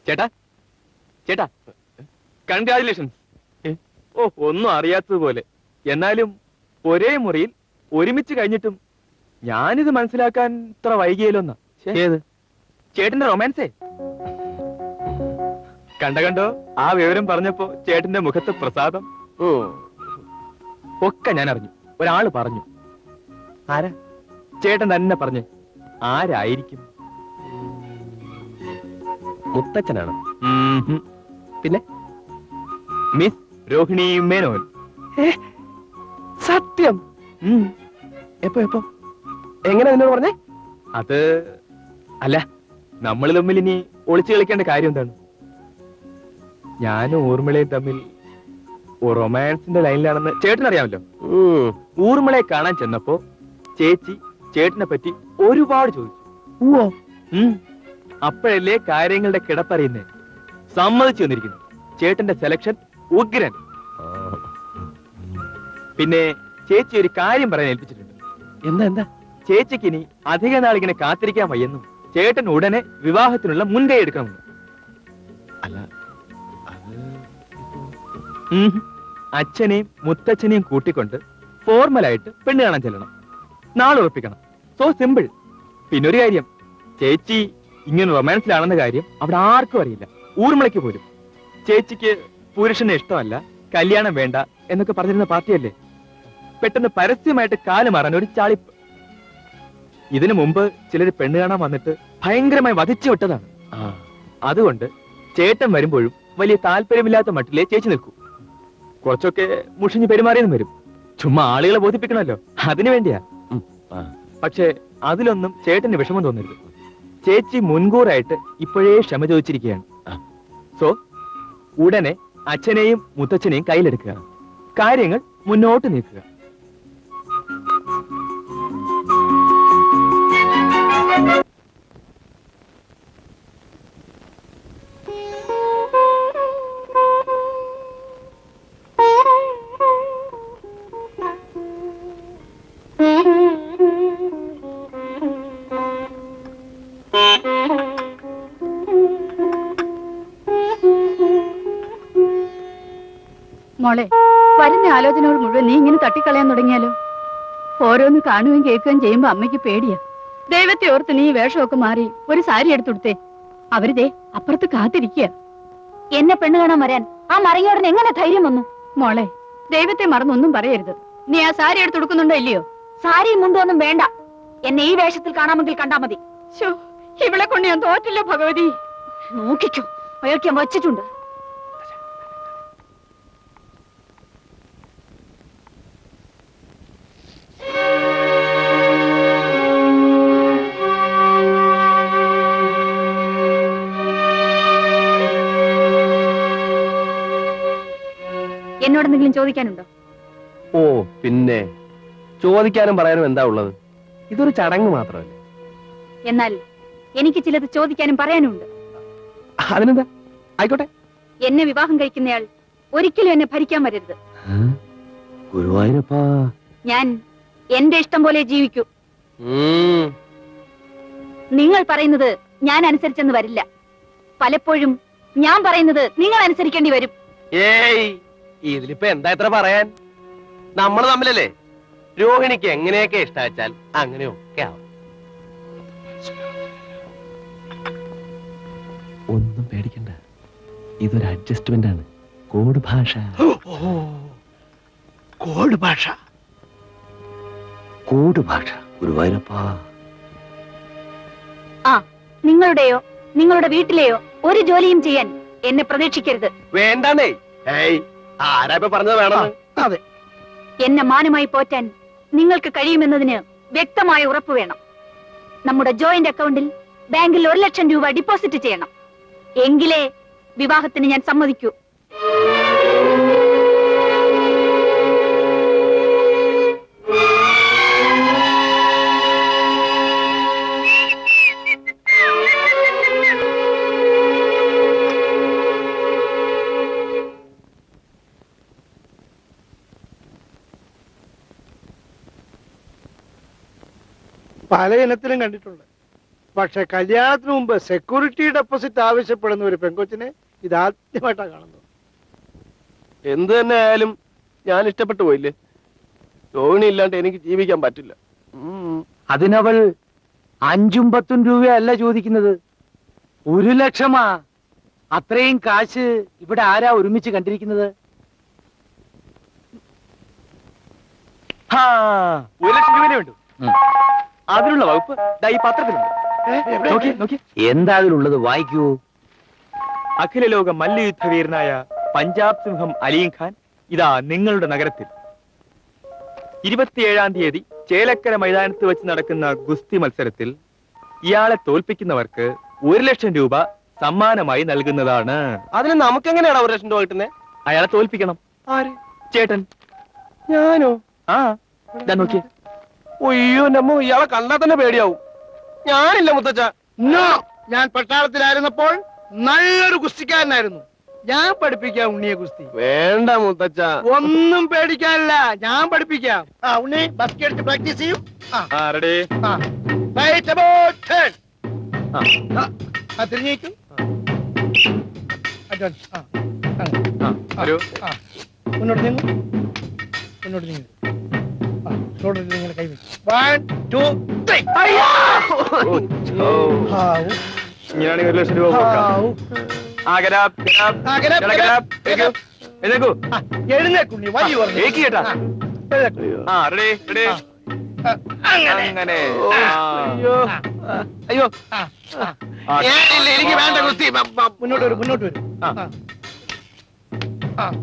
ചേട്ടാ ചേട്ടാ, കൺഗ്രാജുലേഷൻസ്. ഓ, ഒന്നും അറിയാത്തതുപോലെ. എന്നാലും ഒരേ മുറിയിൽ ഒരുമിച്ച് കഴിഞ്ഞിട്ടും ഞാനിത് മനസ്സിലാക്കാൻ ഇത്ര വൈകിയല്ലോന്നാ. ഏത്? ചേട്ടന്റെ റൊമാൻസേ. കണ്ടോ ആ വിവരം പറഞ്ഞപ്പോ ചേട്ടന്റെ മുഖത്ത് പ്രസാദം. ഒക്കെ ഞാൻ അറിഞ്ഞു. ഒരാള് പറഞ്ഞു. ആരാ? ചേട്ടൻ തന്നെ പറഞ്ഞു. ആരായിരിക്കും? മുത്തച്ഛനാണ്. പിന്നെ മിസ് രോഹിണി മേനോൻ. സത്യം? എപ്പോ എപ്പോ എങ്ങനെ എന്നോട് പറഞ്ഞേ? അത് അല്ല, നമ്മൾ തമ്മിൽ ഇനി ഒളിച്ചു കളിക്കേണ്ട കാര്യം എന്താണ്? ഞാനും ഊർമിളയും തമ്മിൽ റൊമാൻസിന്റെ ലൈനിലാണെന്ന് ചേട്ടനറിയാമല്ലോ. ഊർമിളയെ കാണാൻ ചെന്നപ്പോ ചേച്ചി ചേട്ടനെ പറ്റി ഒരുപാട് ചോദിച്ചു. അപ്പോഴല്ലേ കാര്യങ്ങളുടെ കിടപ്പറിയുന്നേ. സമ്മതിച്ചു വന്നിരിക്കുന്നു. ചേട്ടന്റെ സെലക്ഷൻ ഉഗ്രൻ. പിന്നെ ചേച്ചി ഒരു കാര്യം പറയാൻ ഏൽപ്പിച്ചിട്ടുണ്ട്. എന്താ? ചേച്ചിക്ക് ഇനി അധിക നാളിങ്ങനെ കാത്തിരിക്കാൻ വയ്യെന്നും ചേട്ടൻ ഉടനെ വിവാഹത്തിനുള്ള മുൻകൈ എടുക്കണമെന്നും. അല്ല, അച്ഛനെയും മുത്തച്ഛനെയും കൂട്ടിക്കൊണ്ട് ഫോർമലായിട്ട് പെണ്ണ് കാണാൻ ചെല്ലണം. നാളെ ഉറപ്പിക്കണം. So simple. പിന്നൊരു കാര്യം, ചേച്ചി ഇങ്ങനെ റൊമാൻസിലാണെന്ന കാര്യം അവിടെ ആർക്കും അറിയില്ല, ഊർമിളയ്ക്ക് പോലും. ചേച്ചിക്ക് പുരുഷനെ ഇഷ്ടമല്ല, കല്യാണം വേണ്ട എന്നൊക്കെ പറഞ്ഞിരുന്ന പാർട്ടിയല്ലേ. പെട്ടെന്ന് പരസ്യമായിട്ട് കാല് മാറാൻ ഒരു ചാളിപ്പ്. ഇതിനു മുമ്പ് ചിലർ പെണ്ണ് കാണാൻ വന്നിട്ട് ഭയങ്കരമായി വധിച്ചു വിട്ടതാണ്. അതുകൊണ്ട് ചേട്ടൻ വരുമ്പോഴും വലിയ താല്പര്യമില്ലാത്ത മട്ടിലേ ചേച്ചി നിൽക്കൂ. കുറച്ചൊക്കെ മുഷിഞ്ഞു പെരുമാറിയെന്നും വരും. ചുമ്മാ ആളുകളെ ബോധിപ്പിക്കണമല്ലോ, അതിനു വേണ്ടിയാ. പക്ഷെ അതിലൊന്നും ചേട്ടന് വിഷമം തോന്നരുത്. ചേച്ചി മുൻകൂറായിട്ട് ഇപ്പോഴേ ക്ഷമ ചോദിച്ചിരിക്കുകയാണ്. സോ ഉടനെ അച്ഛനെയും മുത്തച്ഛനെയും കയ്യിലെടുക്കുക, കാര്യങ്ങൾ മുന്നോട്ട് നീക്കുക. മോളെ, വരുന്ന ആലോചനകൾ മുഴുവൻ നീ ഇങ്ങനെ തട്ടിക്കളയാൻ തുടങ്ങിയാലോ? ഓരോന്ന് കാണുകയും കേൾക്കുകയും ചെയ്യുമ്പോ അമ്മയ്ക്ക് പേടിയാ. ദൈവത്തെ ഓർത്ത് നീ വേഷമൊക്കെ മാറി ഒരു സാരി എടുത്തുകൊടുത്തേ. അവരിതേ അപ്പുറത്ത് കാത്തിരിക്കുക. എന്നെ പെണ്ണ് കാണാൻ വരാൻ ആ മറിയോടൻ എങ്ങനെ ധൈര്യം വന്നു? മോളെ, ദൈവത്തെ മറന്നൊന്നും പറയരുത്. നീ ആ സാരി എടുത്തുകൊടുക്കുന്നുണ്ടോ ഇല്ലയോ? സാരിയും മുണ്ടൊന്നും വേണ്ട. എന്നെ ഈ വേഷത്തിൽ കാണാമെങ്കിൽ കണ്ടാ മതി. ഇവളെ കൊണ്ട് ഞാൻ തോറ്റില്ലോ ഭഗവതി. നോക്കിക്കോ, അയാൾക്ക് ഞാൻ വച്ചിട്ടുണ്ട്. എന്നോടെന്തെങ്കിലും ചോദിക്കാനുണ്ടോ? ഓ പിന്നെ, ചോദിക്കാനും പറയാനും എന്താ ഉള്ളത്? ഇതൊരു ചടങ്ങ് മാത്രമല്ലേ. എന്നാൽ എനിക്ക് ചിലത് ചോദിക്കാനും പറയാനും ഉണ്ട്. അതിനെന്താ, ആയിക്കോട്ടെ. എന്നെ വിവാഹം കഴിക്കുന്നയാൾ ഒരിക്കലും എന്നെ ഭരിക്കാൻ വരരുത്. ഗുരുവായൂരപ്പാ, ഞാൻ എന്റെ ഇഷ്ടം പോലെ ജീവിക്കൂ. നിങ്ങൾ പറയുന്നത് ഞാൻ അനുസരിച്ചെന്ന് വരില്ല. പലപ്പോഴും ഞാൻ പറയുന്നത് നിങ്ങൾ അനുസരിക്കേണ്ടി വരും. ഏയ്, ഇതിലിപ്പോ എന്താ ഇത്ര പറയാൻ? നമ്മൾ തമ്മിലല്ലേ. രോഹിണിക്ക് എങ്ങനെയൊക്കെ ഇഷ്ടാച്ചാൽ അങ്ങനെയൊക്കെ ആവും. ഒന്നും പേടിക്കണ്ട, ഇതൊരു അഡ്ജസ്റ്റ്മെന്റ് ആണ്. കോഡ് ഭാഷ. കോഡ് ഭാഷ, കോഡ് ഭാഷ. ഗുരുവായൂരപ്പാ. ആ, നിങ്ങളുടെയോ നിങ്ങളുടെ വീട്ടിലെയോ ഒരു ജോലിയും ചെയ്യാൻ എന്നെ പ്രതീക്ഷിക്കരുത്. വേണ്ടേ? ആരാ ഇപ്പൊ പറഞ്ഞത് വേണം? അതെ, എന്നെ മാനമായി പോറ്റാൻ നിങ്ങൾക്ക് കഴിയുമെന്നതിന് വ്യക്തമായ ഉറപ്പ് വേണം. നമ്മുടെ ജോയിന്റ് അക്കൗണ്ടിൽ ബാങ്കിൽ 1 ലക്ഷം രൂപ ഡിപ്പോസിറ്റ് ചെയ്യണം. എങ്കിലേ വിവാഹത്തിന് ഞാൻ സമ്മതിക്കൂ. പല ഇനത്തിലും കണ്ടിട്ടുണ്ട്. പക്ഷെ കല്യാണത്തിന് മുമ്പ് സെക്യൂരിറ്റി ഡെപ്പോസിറ്റ് ആവശ്യപ്പെടുന്ന ഒരു പെങ്കൊച്ചിനെ ഇതാദ്യമായിട്ടാണ് കാണുന്നത്. എന്ത് തന്നെ ആയാലും ഞാൻ ഇഷ്ടപ്പെട്ടു പോയില്ലേ. രോഹിണി ഇല്ലാണ്ട് എനിക്ക് ജീവിക്കാൻ പറ്റില്ല. അതിനവൾ 5ഉം 10ഉം രൂപയല്ല ചോദിക്കുന്നത്, 1 ലക്ഷമാ. അത്രയും കാശ് ഇവിടെ ആരാ ഒരുമിച്ച് കണ്ടിരിക്കുന്നത്? 1 ലക്ഷം രൂപ വേണ്ടു. അതിനുള്ള വകുപ്പ് ദാ ഈ പത്രത്തിലുണ്ട്. നോക്കി നോക്കി. എന്താ അതിലുള്ളത്? വായിക്കൂ. അഖില ലോക മല്ലയുദ്ധവീരനായ പഞ്ചാബ് സിംഹം അലീം ഖാൻ ഇതാ നിങ്ങളുടെ നഗരത്തിൽ. 27-ാം തീയതി ചേലക്കര മൈതാനത്ത് വെച്ച് നടക്കുന്ന ഗുസ്തി മത്സരത്തിൽ ഇയാളെ തോൽപ്പിക്കുന്നവർക്ക് 1 ലക്ഷം രൂപ സമ്മാനമായി നൽകുന്നതാണ്. അതിന് നമുക്കെങ്ങനെയാണ് 1 ലക്ഷം രൂപ കിട്ടുന്നത്? അയാളെ തോൽപ്പിക്കണം. ആര്? ചേട്ടൻ. ഞാനോ? ആ ഇതാ നോക്കിയേ. ഒയ്യോ നമ്മ ഇയാളെ കണ്ടാൽ തന്നെ പേടിയാവും. ഞാനില്ല മുത്തച്ഛ. ഞാൻ പട്ടാളത്തിലായിരുന്നപ്പോൾ നല്ലൊരു കുസ്തിക്കാരനായിരുന്നു. ഞാൻ പഠിപ്പിക്കാം ഉണ്ണിയെ കുസ്തി. വേണ്ട മുത്തച്ഛ. ഒന്നും പേടിക്കാനില്ല, ഞാൻ പഠിപ്പിക്കാം. ഉണ്ണി ബസ്കറ്റ് എടുത്ത് പ്രാക്ടീസ് ചെയ്യും. റെഡി. തിരിഞ്ഞേക്കും. മുന്നോട്ട് നീങ്ങും, മുന്നോട്ട് നീങ്ങും. നിങ്ങൾ കൈ വെച്ചു. 1 2 3. ഇങ്ങനെയാണെങ്കിൽ 1 ലക്ഷം രൂപ കൊടുക്കാം. എഴുന്നേക്കുണ്ണി വലിയ അങ്ങനെ. അയ്യോ എനിക്ക് വേണ്ട കുസ്തി. മുന്നോട്ട് വരും, മുന്നോട്ട് വരും.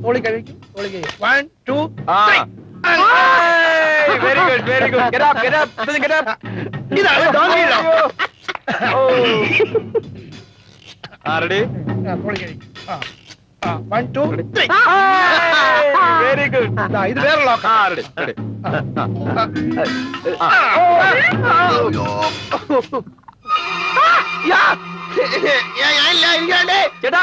തോളി കഴിക്കും, തോളി കഴിയും. 1 2 3. Very good, very good. Get up, get up, get up. ഇതാണ് ഡോങ്കിയിലോ. റെഡി. തോളി കഴിക്കും. 1 2 3. Very good. ഇത് വേറെ ലോക്ക. Ready, ready. ചേട്ടാ,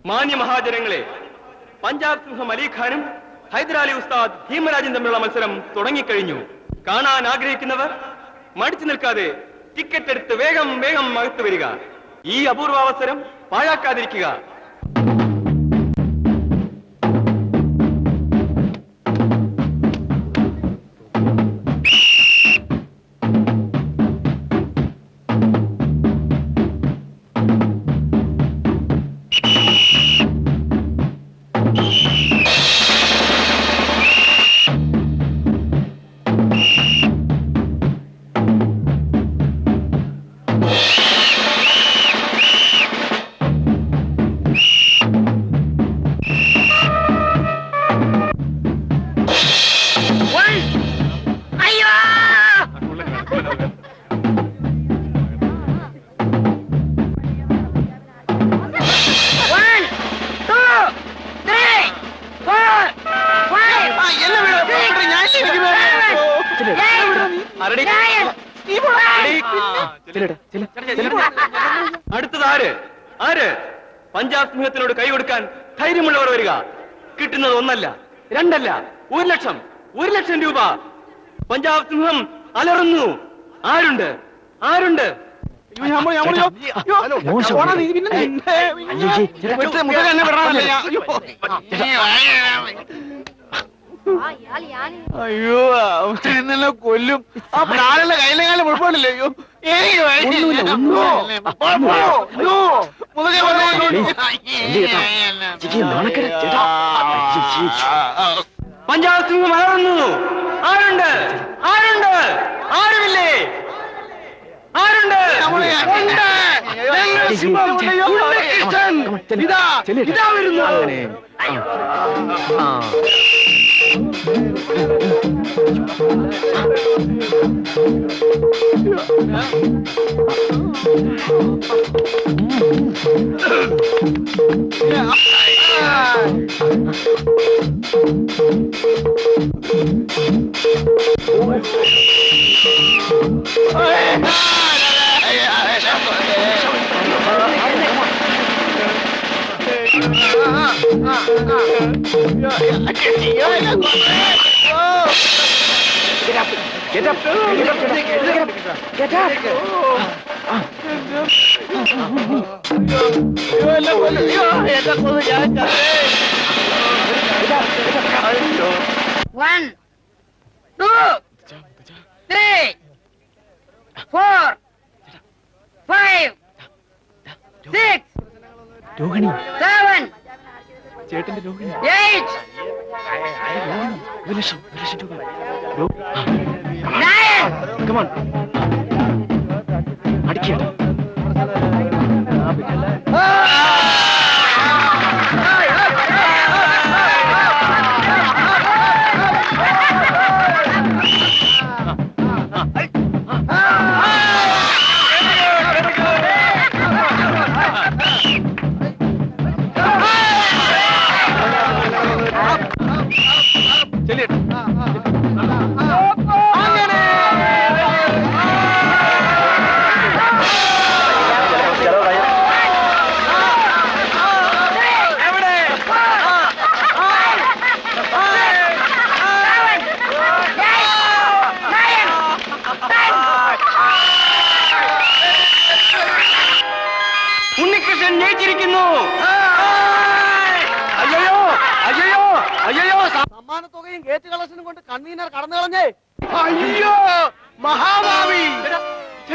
മാന്യ മഹാജനങ്ങളെ, പഞ്ചാബ് സിംഹം അലി ഖാനും ഹൈദരാലി ഉസ്താദ് ഭീമരാജും തമ്മിലുള്ള മത്സരം തുടങ്ങിക്കഴിഞ്ഞു. കാണാൻ ആഗ്രഹിക്കുന്നവർ മടിച്ചു നിൽക്കാതെ ടിക്കറ്റ് എടുത്ത് വേഗം വേഗം അകത്ത് വരിക. ഈ അപൂർവാവസരം പാഴാക്കാതിരിക്കുക. അടുത്തത് ആര്? പഞ്ചാബ് സിംഹത്തിനോട് കൈ കൊടുക്കാൻ ധൈര്യമുള്ളവർ വരിക. കിട്ടുന്നത് 1 അല്ല 2 അല്ല 1 ലക്ഷം. 1 ലക്ഷം രൂപ. പഞ്ചാബ് സിംഹം അലറുന്നു. ആരുണ്ട്? ആരുണ്ട്? അയ്യോ ഇന്നലെ കൊല്ലും. ആ പ്രാണന്റെ കയ്യിലെ കാലം കുഴപ്പമില്ലല്ലോ. അയ്യോ പഞ്ചാബ് സിംഹം അലറുന്നു. ആരുണ്ട്? ആരുണ്ട്? ആരുമില്ലേ? ആരുണ്ട്? ഇതാ വരുന്നു. One, two, three, four, five, six, Rohini 7, ചേട്ടന്റെ രോഹിണി 8, ഒരു ലക്ഷം രൂപ 9. കമോൺ അടിക്കുക ഉണ്ണികൃഷ്ണൻ ജയിച്ചിരിക്കുന്നു. സമ്മാനത്തുകയും ഗേറ്റ് കളക്ഷനും കൊണ്ട് കൺവീനർ കടന്നു കളഞ്ഞേ. അയ്യോ മഹാഭാവി.